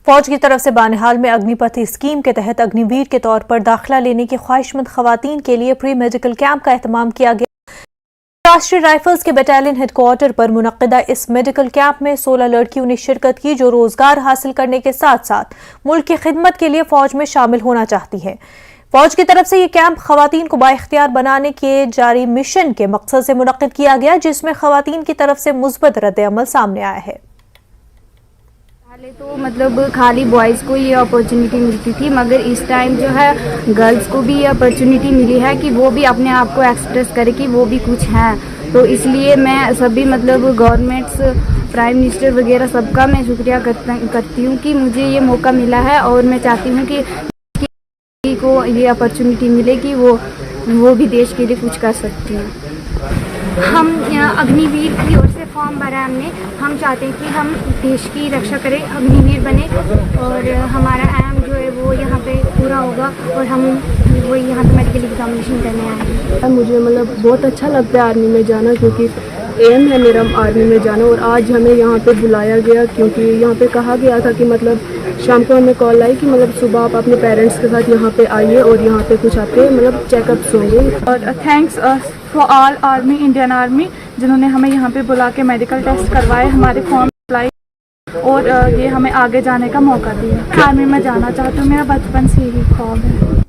फौज की तरफ से बानिहाल में अग्निपथ स्कीम के तहत अग्निवीर के तौर पर दाखिला लेने की ख्वाहिशमंद खवातीन के लिए प्री मेडिकल कैंप का एहतमाम किया गया। राष्ट्रीय राइफल्स के बटालियन हेडक्वार्टर पर मुनक्किदा इस मेडिकल कैंप में 16 लड़कियों ने शिरकत की जो रोजगार हासिल करने के साथ साथ मुल्क की खिदमत के लिए फौज में शामिल होना चाहती हैं। फौज की तरफ से ये कैंप खवातीन को बाइख्तियार बनाने के जारी मिशन के मकसद से मुनक्किद किया गया, जिसमें खवातीन की तरफ से मुस्बत रद्द-ए-अमल सामने आया है। पहले तो मतलब खाली बॉयज़ को ये अपॉर्चुनिटी मिलती थी, मगर इस टाइम जो है गर्ल्स को भी ये अपॉर्चुनिटी मिली है कि वो भी अपने आप को एक्सप्रेस करे कि वो भी कुछ हैं। तो इसलिए मैं सभी मतलब गवर्नमेंट्स, प्राइम मिनिस्टर वगैरह सबका मैं शुक्रिया करती हूँ कि मुझे ये मौका मिला है, और मैं चाहती हूँ कि को ये अपॉर्चुनिटी मिले कि वो भी देश के लिए कुछ कर सकती हैं। हम अग्निवीर की ओर से फॉर्म भरा हमने। हम चाहते हैं कि हम देश की रक्षा करें, अग्निवीर बने, और हमारा एम जो है वो यहाँ पे पूरा होगा, और हम वो यहाँ पे मेडिकल एग्जामिनेशन करने आए हैं। मुझे मतलब बहुत अच्छा लगता है आर्मी में जाना, क्योंकि एम है मेरा आर्मी में जाना, और आज हमें यहाँ पे बुलाया गया क्योंकि यहाँ पे कहा गया था कि मतलब शाम को हमें कॉल आई कि मतलब सुबह आप अपने पेरेंट्स के साथ यहाँ पे आइए और यहाँ पे कुछ आपके मतलब चेकअप्स होंगे। और thanks for all army, Indian army, जिन्होंने हमें यहाँ पे बुला के मेडिकल टेस्ट करवाए, हमारे फॉर्म अप्लाई और ये हमें आगे जाने का मौका दिया। आर्मी में जाना चाहती हूँ, मेरा बचपन से यही ख्वाब है।